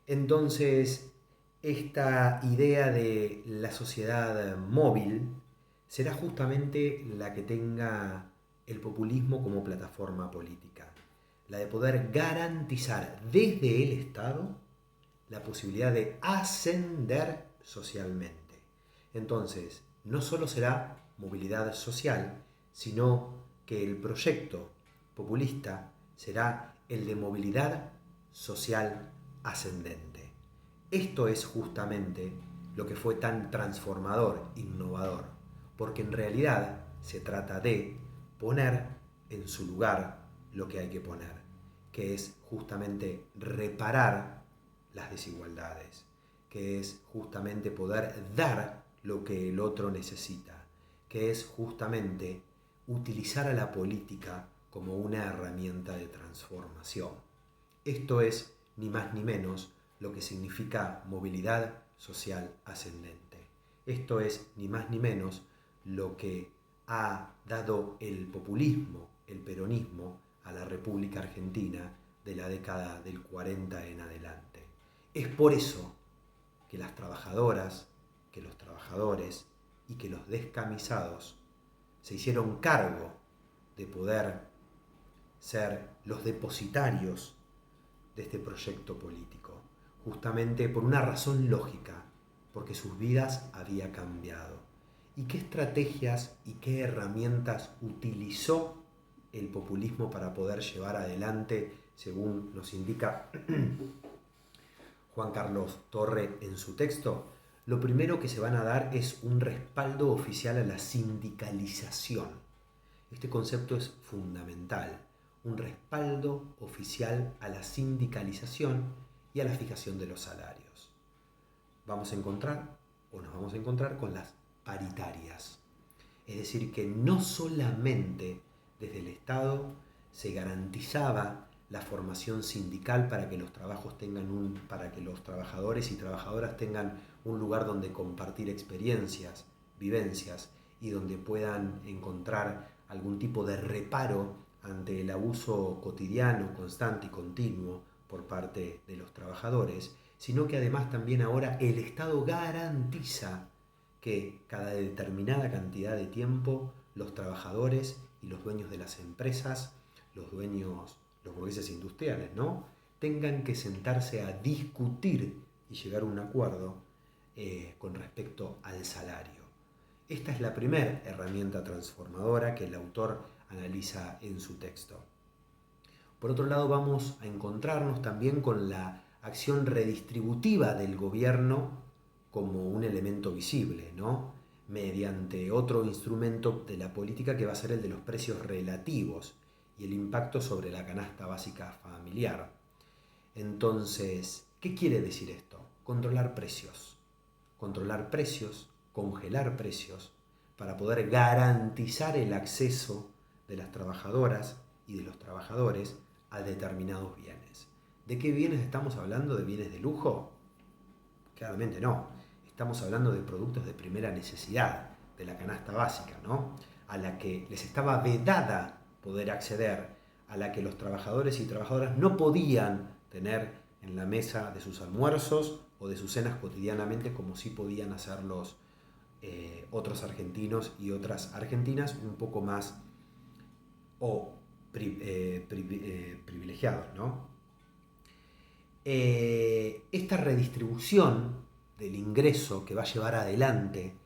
Entonces, esta idea de la sociedad móvil será justamente la que tenga el populismo como plataforma política, la de poder garantizar desde el Estado la posibilidad de ascender socialmente. Entonces, no solo será movilidad social, sino que el proyecto populista será el de movilidad social ascendente. Esto es justamente lo que fue tan transformador, innovador, porque en realidad se trata de poner en su lugar lo que hay que poner, que es justamente reparar las desigualdades, que es justamente poder dar lo que el otro necesita, que es justamente utilizar a la política como una herramienta de transformación. Esto es ni más ni menos lo que significa movilidad social ascendente. Esto es ni más ni menos lo que ha dado el populismo, el peronismo, a la República Argentina de la década del 40 en adelante. Es por eso que las trabajadoras, que los trabajadores y que los descamisados se hicieron cargo de poder ser los depositarios de este proyecto político, justamente por una razón lógica, porque sus vidas había cambiado. ¿Y qué estrategias y qué herramientas utilizó el populismo para poder llevar adelante, según nos indica Juan Carlos Torre en su texto? Lo primero que se van a dar es un respaldo oficial a la sindicalización. Este concepto es fundamental, un respaldo oficial a la sindicalización y a la fijación de los salarios. Vamos a encontrar, o nos vamos a encontrar con las paritarias. Es decir, que no solamente desde el Estado se garantizaba la formación sindical para que los para que los trabajadores y trabajadoras tengan un lugar donde compartir experiencias, vivencias y donde puedan encontrar algún tipo de reparo ante el abuso cotidiano, constante y continuo por parte de los trabajadores, sino que además también ahora el Estado garantiza que cada determinada cantidad de tiempo los trabajadores y los dueños de las empresas, los burgueses industriales, ¿no?, tengan que sentarse a discutir y llegar a un acuerdo con respecto al salario. Esta es la primera herramienta transformadora que el autor analiza en su texto. Por otro lado, vamos a encontrarnos también con la acción redistributiva del gobierno como un elemento visible, ¿no?, mediante otro instrumento de la política que va a ser el de los precios relativos y el impacto sobre la canasta básica familiar. Entonces, ¿qué quiere decir esto? Controlar precios. Controlar precios, congelar precios, para poder garantizar el acceso de las trabajadoras y de los trabajadores a determinados bienes. ¿De qué bienes estamos hablando? ¿De bienes de lujo? Claramente no. Estamos hablando de productos de primera necesidad, de la canasta básica, ¿no?, a la que les estaba vedada poder acceder, a la que los trabajadores y trabajadoras no podían tener en la mesa de sus almuerzos o de sus cenas cotidianamente, como sí podían hacerlos otros argentinos y otras argentinas un poco más privilegiados, ¿no? Esta redistribución del ingreso que va a llevar adelante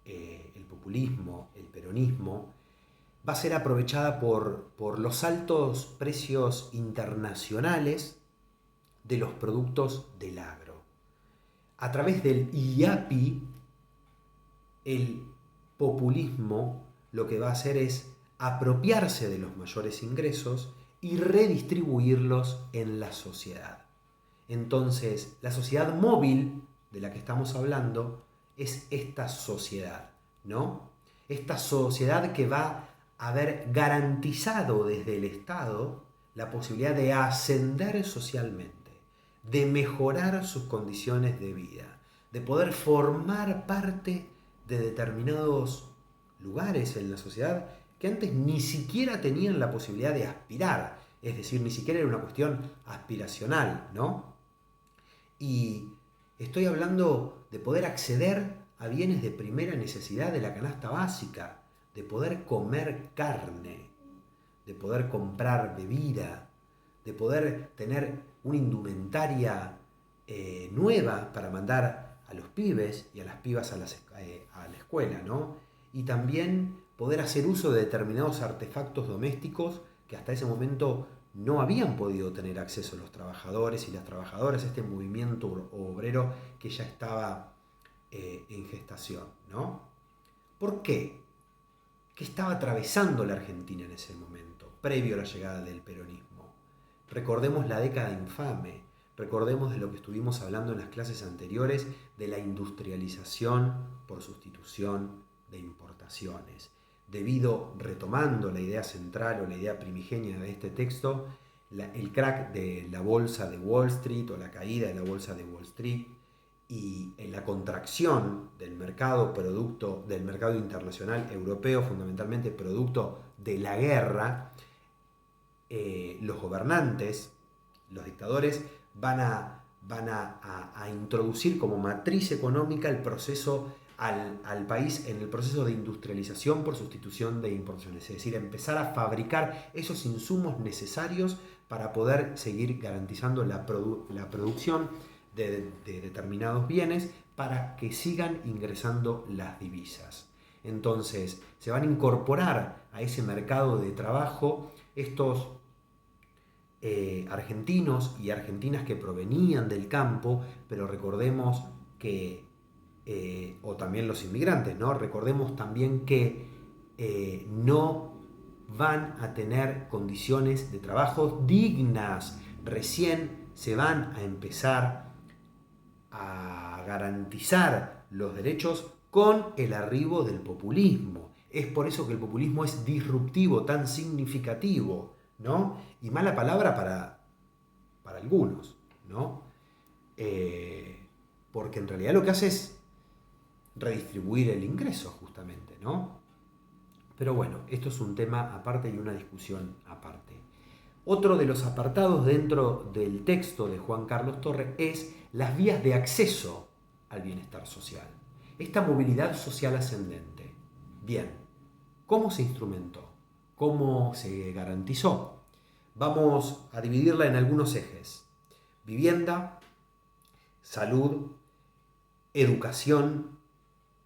el populismo, el peronismo, va a ser aprovechada por los altos precios internacionales de los productos del agro. A través del IAPI, el populismo lo que va a hacer es apropiarse de los mayores ingresos y redistribuirlos en la sociedad. Entonces, la sociedad móvil de la que estamos hablando es esta sociedad, ¿no? Esta sociedad que va a haber garantizado desde el Estado la posibilidad de ascender socialmente, de mejorar sus condiciones de vida, de poder formar parte de determinados lugares en la sociedad que antes ni siquiera tenían la posibilidad de aspirar, es decir, ni siquiera era una cuestión aspiracional, ¿no? Y estoy hablando de poder acceder a bienes de primera necesidad de la canasta básica, de poder comer carne, de poder comprar bebida, de poder tener una indumentaria nueva para mandar a los pibes y a las pibas a la escuela, ¿no? Y también poder hacer uso de determinados artefactos domésticos que hasta ese momento no habían podido tener acceso los trabajadores y las trabajadoras, este movimiento obrero que ya estaba en gestación, ¿no? ¿Por qué? ¿Qué estaba atravesando la Argentina en ese momento, previo a la llegada del peronismo? Recordemos la década infame, recordemos de lo que estuvimos hablando en las clases anteriores, de la industrialización por sustitución de importaciones. Debido, retomando la idea central o la idea primigenia de este texto, el crack de la bolsa de Wall Street o la caída de la bolsa de Wall Street y en la contracción del mercado producto del mercado internacional europeo, fundamentalmente producto de la guerra, los gobernantes, los dictadores, van a introducir como matriz económica el proceso al país en el proceso de industrialización por sustitución de importaciones, es decir, empezar a fabricar esos insumos necesarios para poder seguir garantizando la producción de determinados bienes para que sigan ingresando las divisas. Entonces, se van a incorporar a ese mercado de trabajo estos argentinos y argentinas que provenían del campo, pero recordemos que, o también los inmigrantes, ¿no? Recordemos también que no van a tener condiciones de trabajo dignas. Recién se van a empezar a garantizar los derechos con el arribo del populismo. Es por eso que el populismo es disruptivo, tan significativo, ¿no? Y mala palabra para algunos, ¿no? Porque en realidad lo que hace es redistribuir el ingreso, justamente, ¿no? Pero bueno, esto es un tema aparte y una discusión aparte. Otro de los apartados dentro del texto de Juan Carlos Torre es las vías de acceso al bienestar social. Esta movilidad social ascendente. Bien, ¿cómo se instrumentó? ¿Cómo se garantizó? Vamos a dividirla en algunos ejes. Vivienda, salud, educación,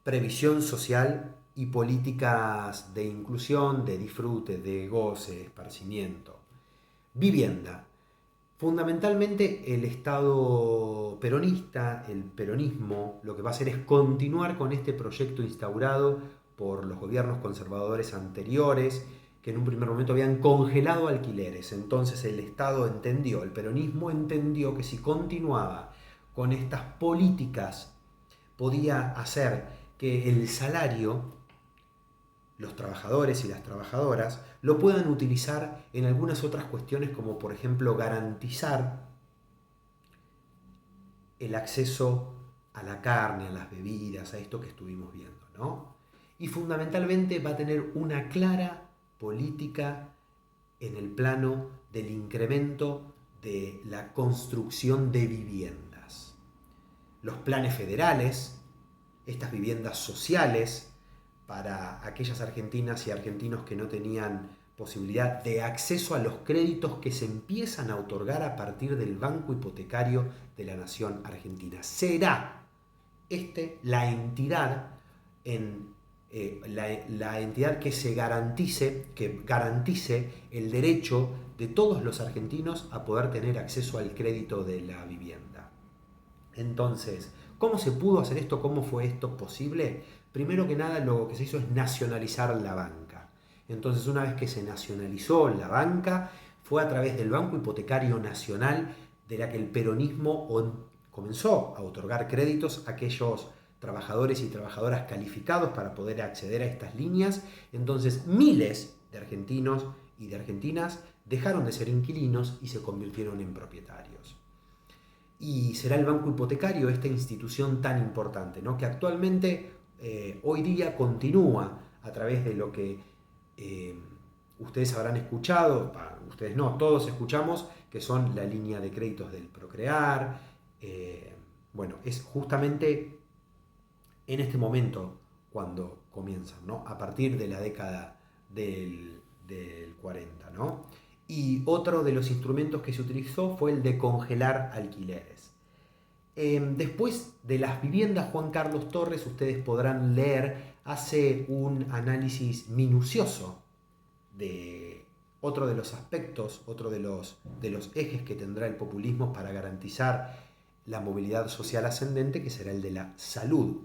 previsión social y políticas de inclusión, de disfrute, de goce, de esparcimiento. Vivienda. Fundamentalmente el Estado peronista, el peronismo, lo que va a hacer es continuar con este proyecto instaurado por los gobiernos conservadores anteriores, que en un primer momento habían congelado alquileres. Entonces el Estado entendió, el peronismo entendió que si continuaba con estas políticas podía hacer que el salario, los trabajadores y las trabajadoras, lo puedan utilizar en algunas otras cuestiones, como por ejemplo garantizar el acceso a la carne, a las bebidas, a esto que estuvimos viendo, ¿no? Y fundamentalmente va a tener una clara política en el plano del incremento de la construcción de viviendas. Los planes federales, estas viviendas sociales, para aquellas argentinas y argentinos que no tenían posibilidad de acceso a los créditos que se empiezan a otorgar a partir del Banco Hipotecario de la Nación Argentina. Será la entidad la entidad que garantice el derecho de todos los argentinos a poder tener acceso al crédito de la vivienda. Entonces, ¿cómo se pudo hacer esto? ¿Cómo fue esto posible? Primero que nada, lo que se hizo es nacionalizar la banca. Entonces, una vez que se nacionalizó la banca, fue a través del Banco Hipotecario Nacional de la que el peronismo comenzó a otorgar créditos a aquellos trabajadores y trabajadoras calificados para poder acceder a estas líneas. Entonces, miles de argentinos y de argentinas dejaron de ser inquilinos y se convirtieron en propietarios. Y será el Banco Hipotecario esta institución tan importante, ¿no? Que actualmente, hoy día, continúa a través de lo que ustedes habrán escuchado, ustedes no, todos escuchamos, que son la línea de créditos del Procrear, Bueno, es justamente en este momento cuando comienzan, ¿no? A partir de la década del 40, ¿no? Y otro de los instrumentos que se utilizó fue el de congelar alquileres. Después de las viviendas, Juan Carlos Torres, ustedes podrán leer, hace un análisis minucioso de otro de los aspectos, otro de los ejes que tendrá el populismo para garantizar la movilidad social ascendente, que será el de la salud.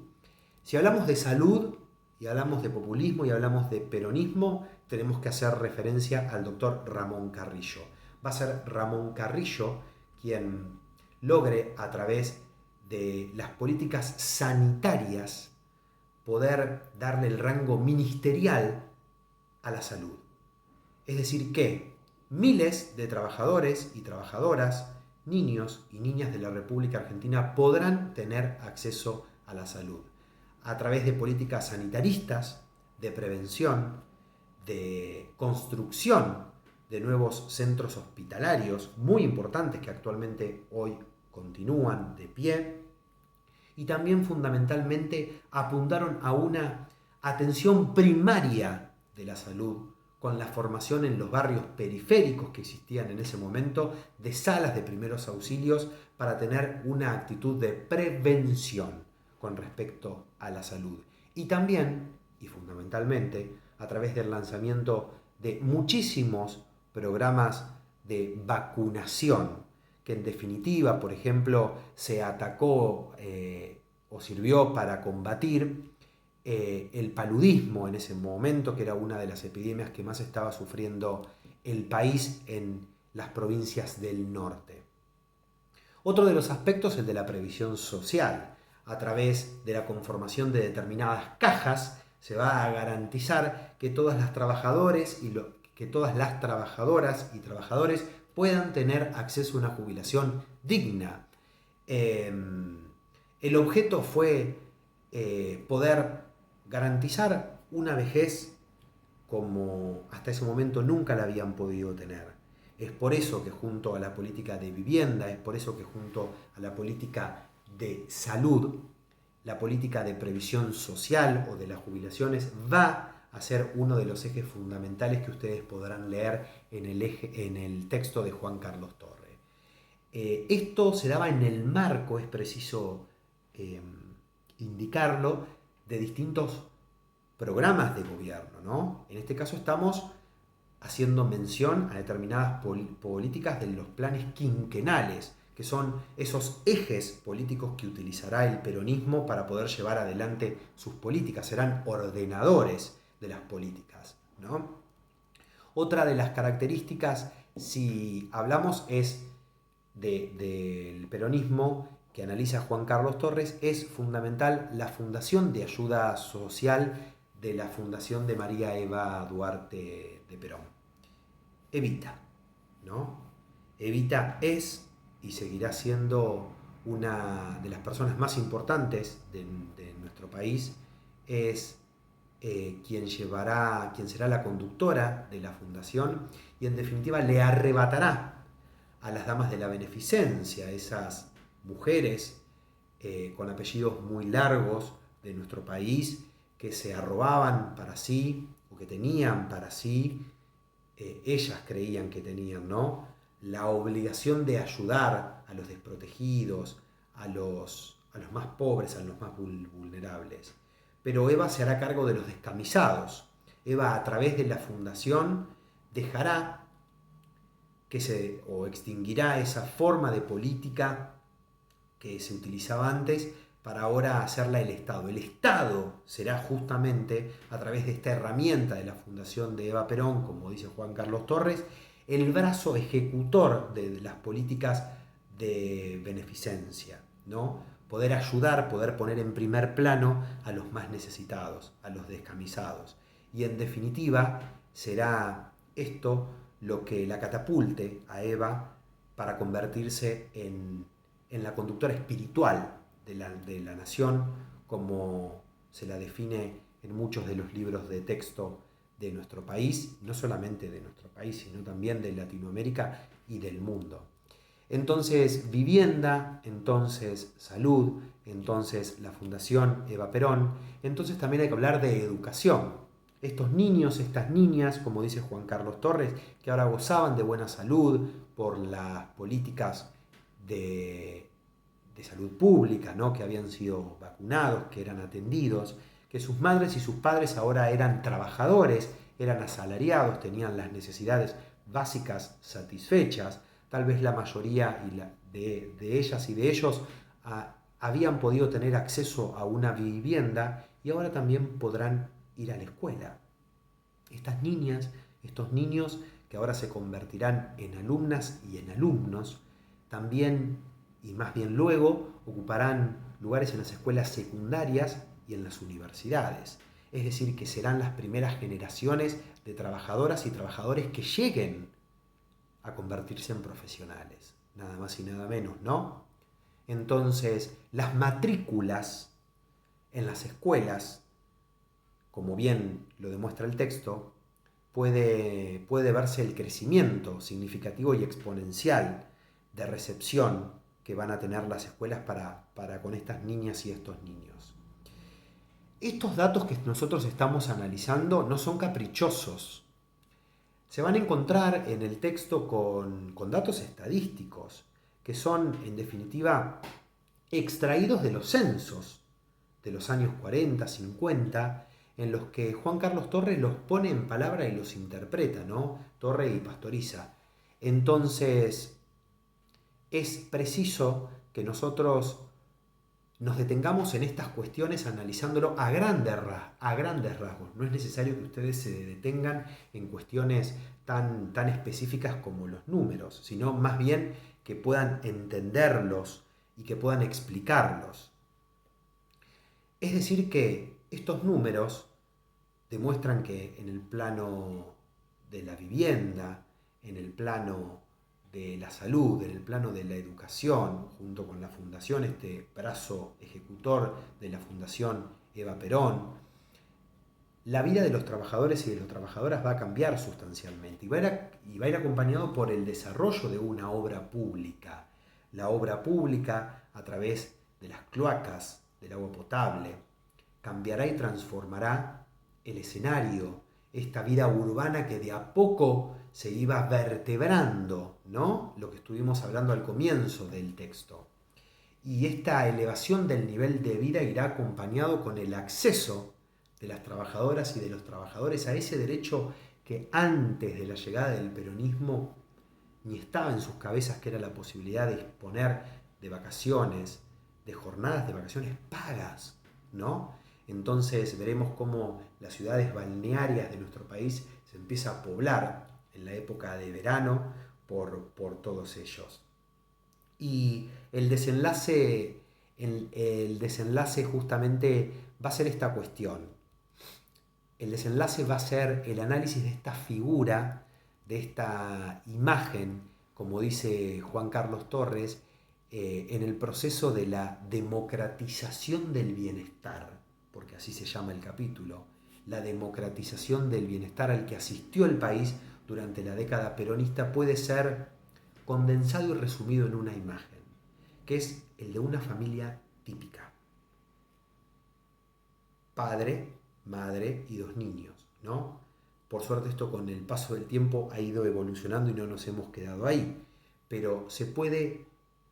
Si hablamos de salud y hablamos de populismo y hablamos de peronismo, tenemos que hacer referencia al doctor Ramón Carrillo. Va a ser Ramón Carrillo quien logre, a través de las políticas sanitarias, poder darle el rango ministerial a la salud. Es decir, que miles de trabajadores y trabajadoras, niños y niñas de la República Argentina podrán tener acceso a la salud a través de políticas sanitaristas, de prevención, de construcción de nuevos centros hospitalarios muy importantes que actualmente hoy continúan de pie, y también fundamentalmente apuntaron a una atención primaria de la salud con la formación en los barrios periféricos que existían en ese momento de salas de primeros auxilios para tener una actitud de prevención con respecto a la salud. Y también, y fundamentalmente, a través del lanzamiento de muchísimos programas de vacunación, que en definitiva, por ejemplo, se atacó o sirvió para combatir el paludismo en ese momento, que era una de las epidemias que más estaba sufriendo el país en las provincias del norte. Otro de los aspectos es el de la previsión social. A través de la conformación de determinadas cajas se va a garantizar que todas las trabajadoras y trabajadores puedan tener acceso a una jubilación digna. El objeto fue poder garantizar una vejez como hasta ese momento nunca la habían podido tener. Es por eso que junto a la política de vivienda, es por eso que junto a la política de salud, la política de previsión social o de las jubilaciones va a ser uno de los ejes fundamentales que ustedes podrán leer en el texto de Juan Carlos Torres. Esto se daba en el marco, es preciso indicarlo, de distintos programas de gobierno, ¿no? En este caso estamos haciendo mención a determinadas políticas de los planes quinquenales, que son esos ejes políticos que utilizará el peronismo para poder llevar adelante sus políticas, serán ordenadores de las políticas, ¿no? Otra de las características, si hablamos, es del peronismo que analiza Juan Carlos Torres, es fundamental la Fundación de Ayuda Social de la Fundación de María Eva Duarte de Perón. Evita, ¿no? Evita es y seguirá siendo una de las personas más importantes de nuestro país, es quien será la conductora de la fundación y en definitiva le arrebatará a las damas de la beneficencia, esas mujeres con apellidos muy largos de nuestro país que se arrobaban para sí o que tenían para sí, ellas creían que tenían, ¿no?, la obligación de ayudar a los desprotegidos, a los más pobres, a los más vulnerables. Pero Eva se hará cargo de los descamisados. Eva, a través de la fundación, dejará o extinguirá esa forma de política que se utilizaba antes para ahora hacerla el Estado. El Estado será justamente, a través de esta herramienta de la Fundación de Eva Perón, como dice Juan Carlos Torres, el brazo ejecutor de las políticas de beneficencia, ¿no? Poder ayudar, poder poner en primer plano a los más necesitados, a los descamisados. Y en definitiva, será esto lo que la catapulte a Eva para convertirse en la conductora espiritual de la nación, como se la define en muchos de los libros de texto de nuestro país, no solamente de nuestro país, sino también de Latinoamérica y del mundo. Entonces, vivienda, entonces salud, entonces la Fundación Eva Perón, entonces también hay que hablar de educación. Estos niños, estas niñas, como dice Juan Carlos Torres, que ahora gozaban de buena salud por las políticas de, de salud pública, ¿no? Que habían sido vacunados, que eran atendidos, que sus madres y sus padres ahora eran trabajadores, eran asalariados, tenían las necesidades básicas satisfechas. Tal vez la mayoría de ellas y de ellos habían podido tener acceso a una vivienda y ahora también podrán ir a la escuela. Estas niñas, estos niños que ahora se convertirán en alumnas y en alumnos, también y más bien luego ocuparán lugares en las escuelas secundarias y en las universidades. Es decir, que serán las primeras generaciones de trabajadoras y trabajadores que lleguen a convertirse en profesionales. Nada más y nada menos, ¿no? Entonces, las matrículas en las escuelas, como bien lo demuestra el texto, puede verse el crecimiento significativo y exponencial de recepción que van a tener las escuelas para con estas niñas y estos niños. Estos datos que nosotros estamos analizando no son caprichosos. Se van a encontrar en el texto con datos estadísticos, que son, en definitiva, extraídos de los censos de los años 40, 50, en los que Juan Carlos Torres los pone en palabra y los interpreta, ¿no? Torre y Pastoriza. Entonces, es preciso que nosotros nos detengamos en estas cuestiones analizándolo a grandes rasgos. No es necesario que ustedes se detengan en cuestiones tan específicas como los números, sino más bien que puedan entenderlos y que puedan explicarlos. Es decir, que estos números demuestran que en el plano de la vivienda, en el plano de la salud, en el plano de la educación, junto con la Fundación, este brazo ejecutor de la Fundación Eva Perón, la vida de los trabajadores y de las trabajadoras va a cambiar sustancialmente y va a ir acompañado por el desarrollo de una obra pública. La obra pública, a través de las cloacas, del agua potable, cambiará y transformará el escenario, esta vida urbana que de a poco se iba vertebrando, ¿no? Lo que estuvimos hablando al comienzo del texto. Y esta elevación del nivel de vida irá acompañado con el acceso de las trabajadoras y de los trabajadores a ese derecho que antes de la llegada del peronismo ni estaba en sus cabezas, que era la posibilidad de disponer de vacaciones, de jornadas de vacaciones pagas, ¿no? Entonces veremos cómo las ciudades balnearias de nuestro país se empieza a poblar en la época de verano por todos ellos. Y el desenlace justamente va a ser esta cuestión. El desenlace va a ser el análisis de esta figura, de esta imagen, como dice Juan Carlos Torres, en el proceso de la democratización del bienestar, porque así se llama el capítulo, la democratización del bienestar al que asistió el país durante la década peronista puede ser condensado y resumido en una imagen, que es el de una familia típica. Padre, madre y dos niños, ¿no? Por suerte esto con el paso del tiempo ha ido evolucionando y no nos hemos quedado ahí, pero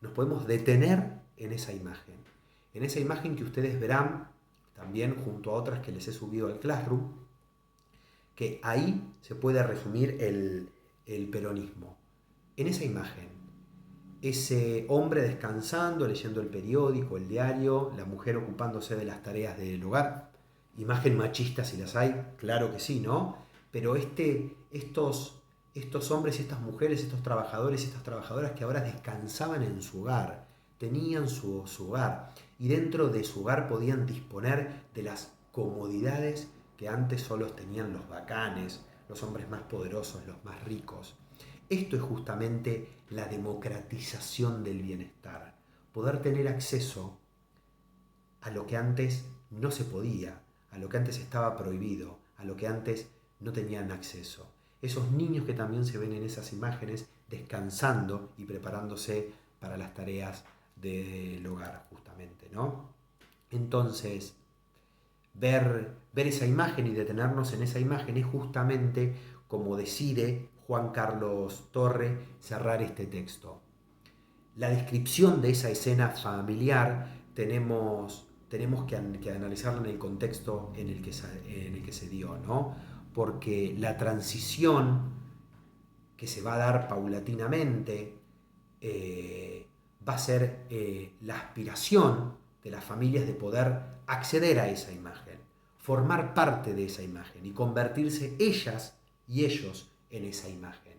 nos podemos detener en esa imagen que ustedes verán también junto a otras que les he subido al Classroom, que ahí se puede resumir el peronismo. En esa imagen, ese hombre descansando, leyendo el periódico, el diario, la mujer ocupándose de las tareas del hogar, imagen machista si las hay, claro que sí, ¿no? Pero estos hombres y estas mujeres, estos trabajadores y estas trabajadoras que ahora descansaban en su hogar, tenían su hogar y dentro de su hogar podían disponer de las comodidades que antes solo tenían los bacanes, los hombres más poderosos, los más ricos. Esto es justamente la democratización del bienestar, poder tener acceso a lo que antes no se podía, a lo que antes estaba prohibido, a lo que antes no tenían acceso. Esos niños que también se ven en esas imágenes descansando y preparándose para las tareas del hogar, justamente, ¿no? Entonces, ver esa imagen y detenernos en esa imagen es justamente como decide Juan Carlos Torre cerrar este texto. La descripción de esa escena familiar tenemos que analizarla en el contexto en el que se dio, ¿no? Porque la transición que se va a dar paulatinamente va a ser la aspiración de las familias de poder acceder a esa imagen, formar parte de esa imagen y convertirse ellas y ellos en esa imagen.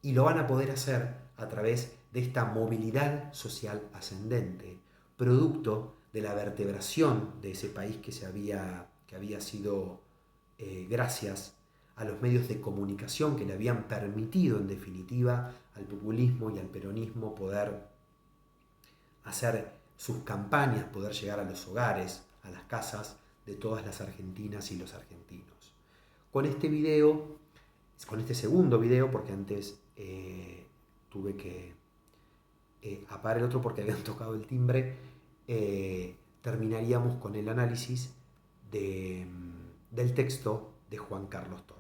Y lo van a poder hacer a través de esta movilidad social ascendente, producto de la vertebración de ese país que había sido gracias a los medios de comunicación que le habían permitido, en definitiva, al populismo y al peronismo poder hacer sus campañas, poder llegar a los hogares, a las casas de todas las argentinas y los argentinos. Con este video, con este segundo video, porque antes tuve que apagar el otro porque habían tocado el timbre, terminaríamos con el análisis del texto de Juan Carlos Torre.